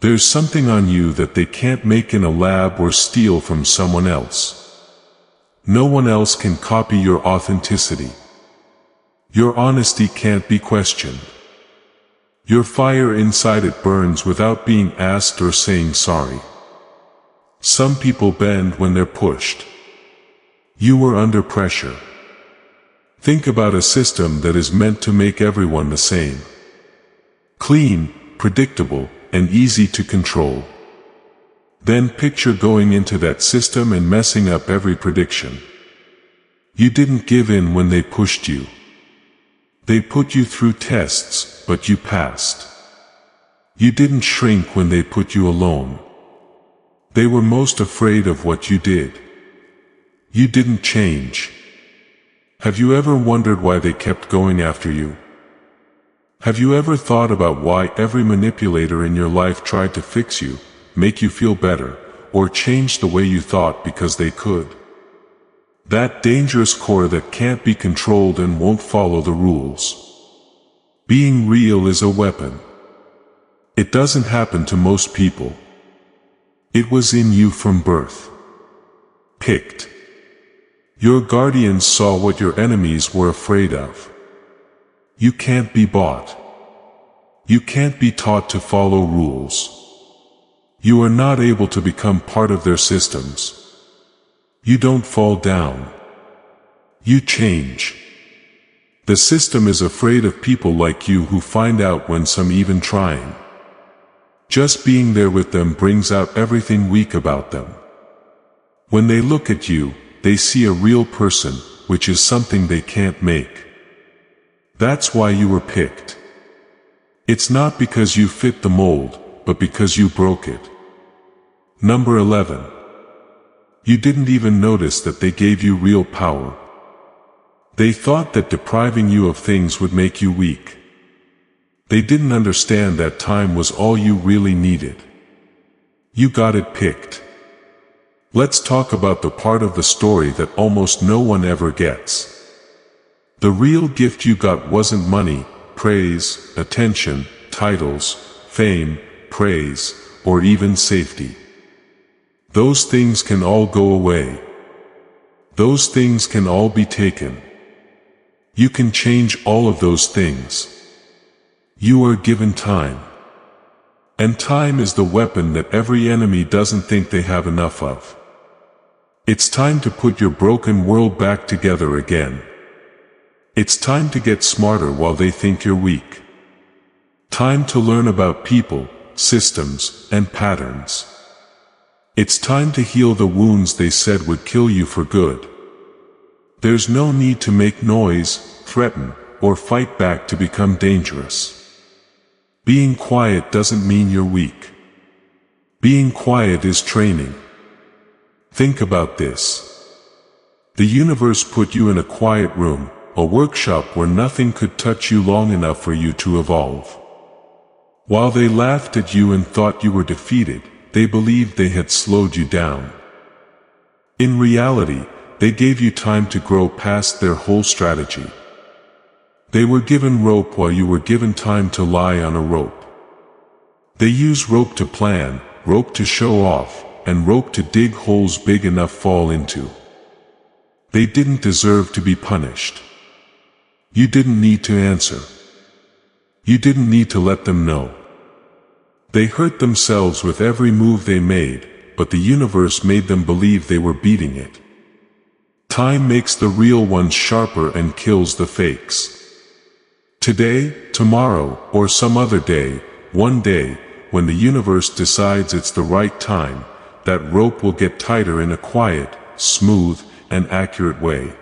There's something on you that they can't make in a lab or steal from someone else. No one else can copy your authenticity. Your honesty can't be questioned. Your fire inside it burns without being asked or saying sorry. Some people bend when they're pushed. You were under pressure. Think about a system that is meant to make everyone the same. Clean, predictable, and easy to control. Then picture going into that system and messing up every prediction. You didn't give in when they pushed you. They put you through tests, but you passed. You didn't shrink when they put you alone. They were most afraid of what you did. You didn't change. Have you ever wondered why they kept going after you? Have you ever thought about why every manipulator in your life tried to fix you, make you feel better, or change the way you thought because they could? That dangerous core that can't be controlled and won't follow the rules. Being real is a weapon. It doesn't happen to most people. It was in you from birth. Picked. Your guardians saw what your enemies were afraid of. You can't be bought. You can't be taught to follow rules. You are not able to become part of their systems. You don't fall down. You change. The system is afraid of people like you who find out when some even trying. Just being there with them brings out everything weak about them. When they look at you, they see a real person, which is something they can't make. That's why you were picked. It's not because you fit the mold, but because you broke it. Number 11. You didn't even notice that they gave you real power. They thought that depriving you of things would make you weak. They didn't understand that time was all you really needed. You got it picked. Let's talk about the part of the story that almost no one ever gets. The real gift you got wasn't money, praise, attention, titles, fame, praise, or even safety. Those things can all go away. Those things can all be taken. You can change all of those things. You are given time. And time is the weapon that every enemy doesn't think they have enough of. It's time to put your broken world back together again. It's time to get smarter while they think you're weak. Time to learn about people, systems, and patterns. It's time to heal the wounds they said would kill you for good. There's no need to make noise, threaten, or fight back to become dangerous. Being quiet doesn't mean you're weak. Being quiet is training. Think about this. The universe put you in a quiet room, a workshop where nothing could touch you long enough for you to evolve. While they laughed at you and thought you were defeated, they believed they had slowed you down. In reality, they gave you time to grow past their whole strategy. They were given rope while you were given time to lie on a rope. They use rope to plan, rope to show off, and rope to dig holes big enough to fall into. They didn't deserve to be punished. You didn't need to answer. You didn't need to let them know. They hurt themselves with every move they made, but the universe made them believe they were beating it. Time makes the real ones sharper and kills the fakes. Today, tomorrow, or some other day, one day, when the universe decides it's the right time, that rope will get tighter in a quiet, smooth, and accurate way.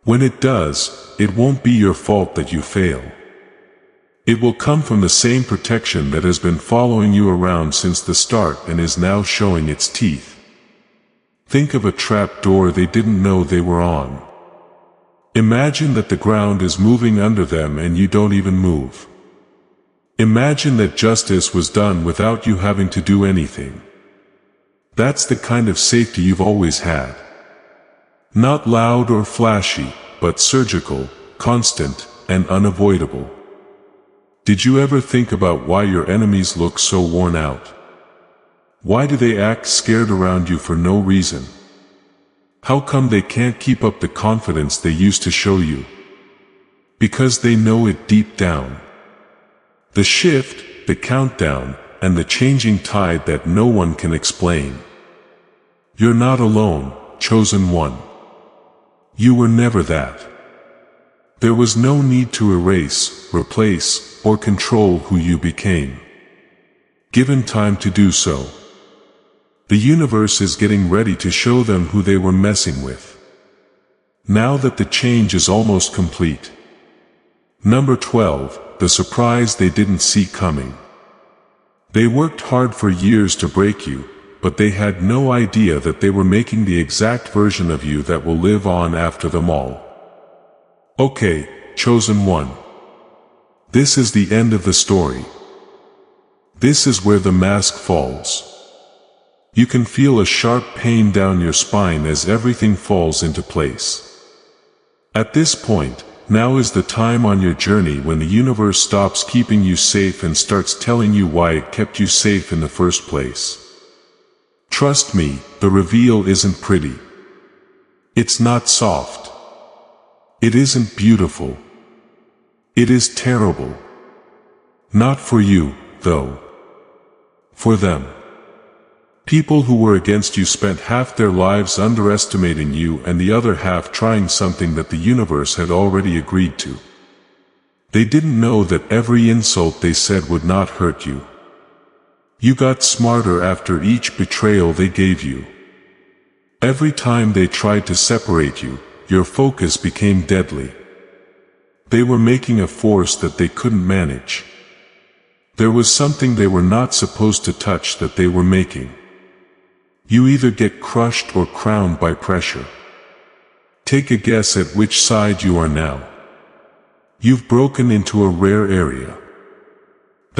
When it does, it won't be your fault that you fail. It will come from the same protection that has been following you around since the start and is now showing its teeth. Think of a trap door they didn't know they were on. Imagine that the ground is moving under them and you don't even move. Imagine that justice was done without you having to do anything. That's the kind of safety you've always had. Not loud or flashy, but surgical, constant, and unavoidable. Did you ever think about why your enemies look so worn out? Why do they act scared around you for no reason? How come they can't keep up the confidence they used to show you? Because they know it deep down. The shift, the countdown, and the changing tide that no one can explain. You're not alone, chosen one. You were never that. There was no need to erase, replace, or control who you became. Given time to do so. The universe is getting ready to show them who they were messing with. Now that the change is almost complete. Number 12, the surprise they didn't see coming. They worked hard for years to break you, but they had no idea that they were making the exact version of you that will live on after them all. Okay, chosen one. This is the end of the story. This is where the mask falls. You can feel a sharp pain down your spine as everything falls into place. At this point, now is the time on your journey when the universe stops keeping you safe and starts telling you why it kept you safe in the first place. Trust me, the reveal isn't pretty. It's not soft. It isn't beautiful. It is terrible. Not for you, though. For them. People who were against you spent half their lives underestimating you and the other half trying something that the universe had already agreed to. They didn't know that every insult they said would not hurt you. You got smarter after each betrayal they gave you. Every time they tried to separate you, your focus became deadly. They were making a force that they couldn't manage. There was something they were not supposed to touch that they were making. You either get crushed or crowned by pressure. Take a guess at which side you are now. You've broken into a rare area.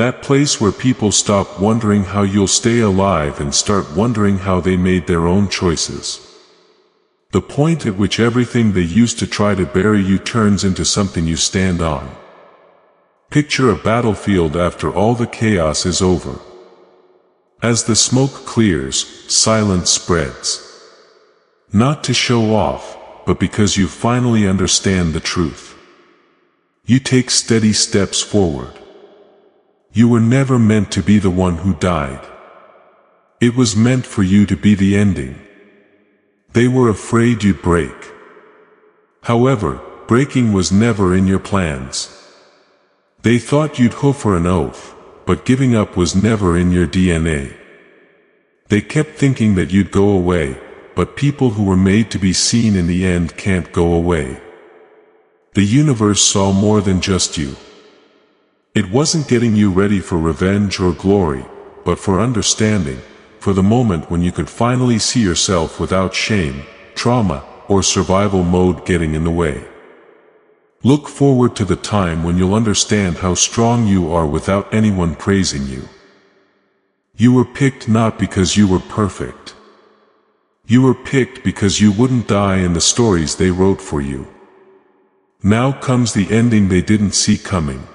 That place where people stop wondering how you'll stay alive and start wondering how they made their own choices. The point at which everything they used to try to bury you turns into something you stand on. Picture a battlefield after all the chaos is over. As the smoke clears, silence spreads. Not to show off, but because you finally understand the truth. You take steady steps forward. You were never meant to be the one who died. It was meant for you to be the ending. They were afraid you'd break. However, breaking was never in your plans. They thought you'd hope for an oath, but giving up was never in your DNA. They kept thinking that you'd go away, but people who were made to be seen in the end can't go away. The universe saw more than just you. It wasn't getting you ready for revenge or glory, but for understanding, for the moment when you could finally see yourself without shame, trauma, or survival mode getting in the way. Look forward to the time when you'll understand how strong you are without anyone praising you. You were picked not because you were perfect. You were picked because you wouldn't die in the stories they wrote for you. Now comes the ending they didn't see coming.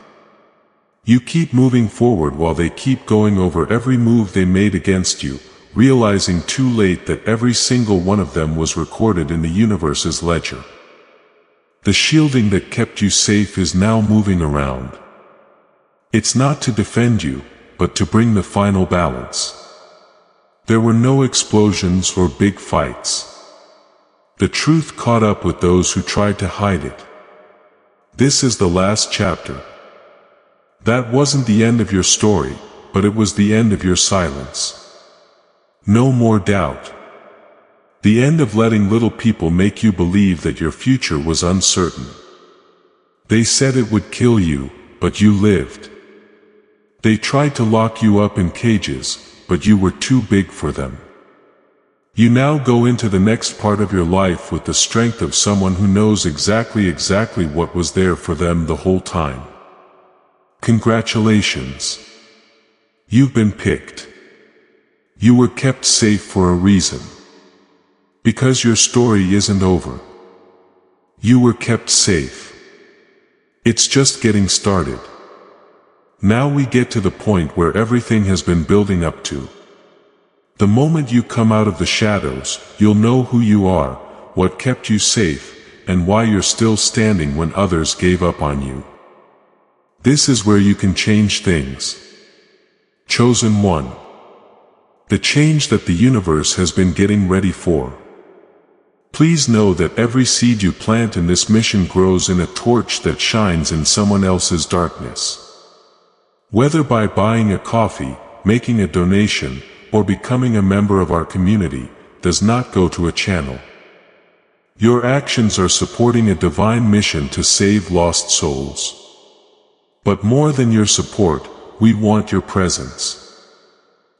You keep moving forward while they keep going over every move they made against you, realizing too late that every single one of them was recorded in the universe's ledger. The shielding that kept you safe is now moving around. It's not to defend you, but to bring the final balance. There were no explosions or big fights. The truth caught up with those who tried to hide it. This is the last chapter. That wasn't the end of your story, but it was the end of your silence. No more doubt. The end of letting little people make you believe that your future was uncertain. They said it would kill you, but you lived. They tried to lock you up in cages, but you were too big for them. You now go into the next part of your life with the strength of someone who knows exactly what was there for them the whole time. Congratulations. You've been picked. You were kept safe for a reason. Because your story isn't over. You were kept safe. It's just getting started. Now we get to the point where everything has been building up to. The moment you come out of the shadows, you'll know who you are, what kept you safe, and why you're still standing when others gave up on you. This is where you can change things. Chosen one. The change that the universe has been getting ready for. Please know that every seed you plant in this mission grows in a torch that shines in someone else's darkness. Whether by buying a coffee, making a donation, or becoming a member of our community, does not go to a channel. Your actions are supporting a divine mission to save lost souls. But more than your support, we want your presence.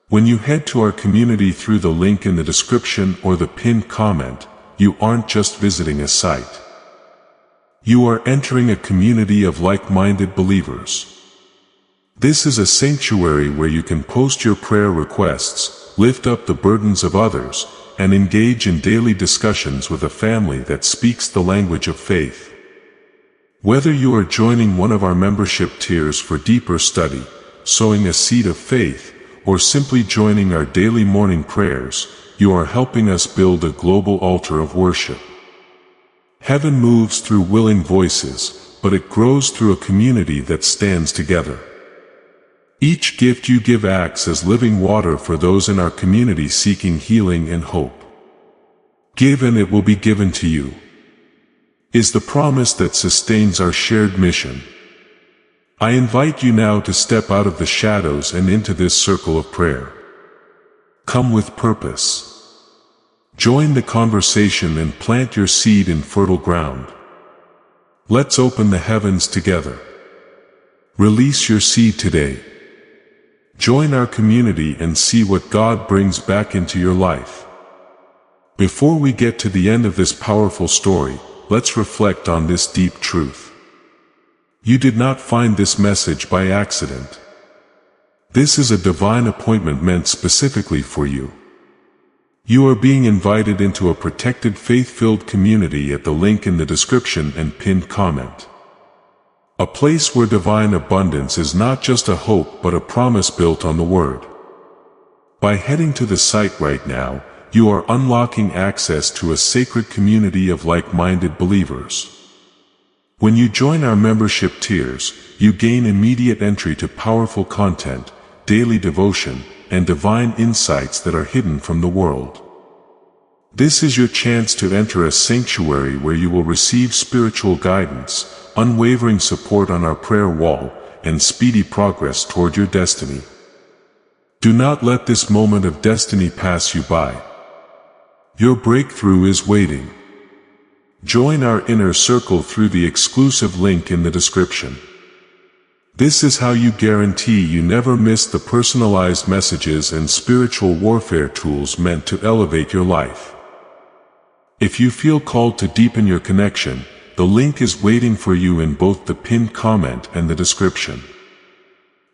When you head to our community through the link in the description or the pinned comment, you aren't just visiting a site. You are entering a community of like-minded believers. This is a sanctuary where you can post your prayer requests, lift up the burdens of others, and engage in daily discussions with a family that speaks the language of faith. Whether you are joining one of our membership tiers for deeper study, sowing a seed of faith, or simply joining our daily morning prayers, you are helping us build a global altar of worship. Heaven moves through willing voices, but it grows through a community that stands together. Each gift you give acts as living water for those in our community seeking healing and hope. Give and it will be given to you, is the promise that sustains our shared mission. I invite you now to step out of the shadows and into this circle of prayer. Come with purpose. Join the conversation and plant your seed in fertile ground. Let's open the heavens together. Release your seed today. Join our community and see what God brings back into your life. Before we get to the end of this powerful story, let's reflect on this deep truth. You did not find this message by accident. This is a divine appointment meant specifically for you. You are being invited into a protected faith-filled community at the link in the description and pinned comment. A place where divine abundance is not just a hope but a promise built on the Word. By heading to the site right now, you are unlocking access to a sacred community of like-minded believers. When you join our membership tiers, you gain immediate entry to powerful content, daily devotion, and divine insights that are hidden from the world. This is your chance to enter a sanctuary where you will receive spiritual guidance, unwavering support on our prayer wall, and speedy progress toward your destiny. Do not let this moment of destiny pass you by. Your breakthrough is waiting. Join our inner circle through the exclusive link in the description. This is how you guarantee you never miss the personalized messages and spiritual warfare tools meant to elevate your life. If you feel called to deepen your connection, the link is waiting for you in both the pinned comment and the description.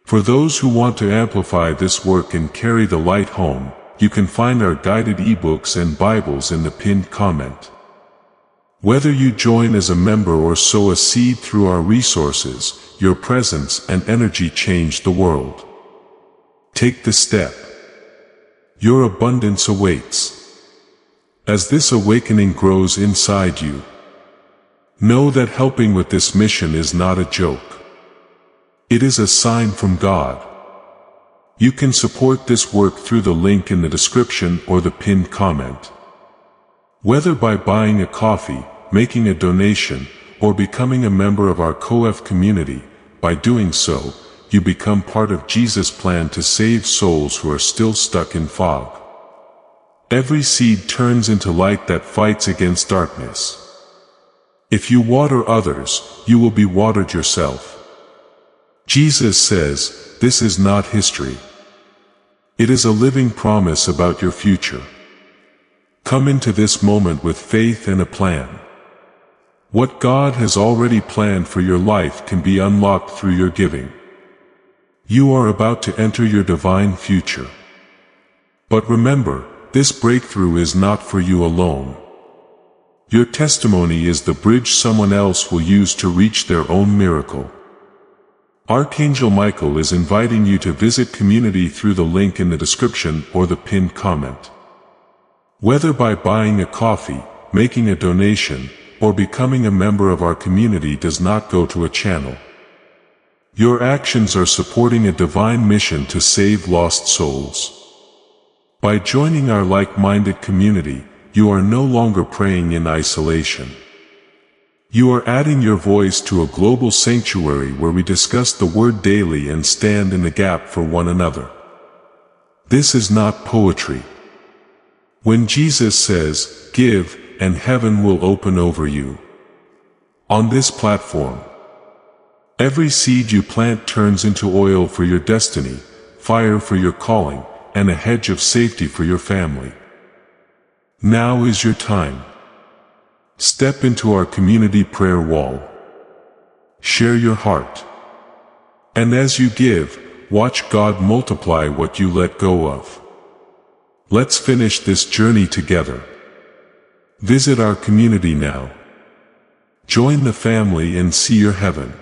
For those who want to amplify this work and carry the light home, you can find our guided ebooks and Bibles in the pinned comment. Whether you join as a member or sow a seed through our resources, your presence and energy change the world. Take the step. Your abundance awaits. As this awakening grows inside you, know that helping with this mission is not a joke. It is a sign from God. You can support this work through the link in the description or the pinned comment. Whether by buying a coffee, making a donation, or becoming a member of our COF community, by doing so, you become part of Jesus' plan to save souls who are still stuck in fog. Every seed turns into light that fights against darkness. If you water others, you will be watered yourself. Jesus says, this is not history. It is a living promise about your future. Come into this moment with faith and a plan. What God has already planned for your life can be unlocked through your giving. You are about to enter your divine future. But remember, this breakthrough is not for you alone. Your testimony is the bridge someone else will use to reach their own miracle. Archangel Michael is inviting you to visit community through the link in the description or the pinned comment. Whether by buying a coffee, making a donation, or becoming a member of our community does not go to a channel. Your actions are supporting a divine mission to save lost souls. By joining our like-minded community, you are no longer praying in isolation. You are adding your voice to a global sanctuary where we discuss the Word daily and stand in the gap for one another. This is not poetry. When Jesus says, "Give, and heaven will open over you." On this platform, every seed you plant turns into oil for your destiny, fire for your calling, and a hedge of safety for your family. Now is your time. Step into our community prayer wall. Share your heart. And as you give, watch God multiply what you let go of. Let's finish this journey together. Visit our community now. Join the family and see your heaven.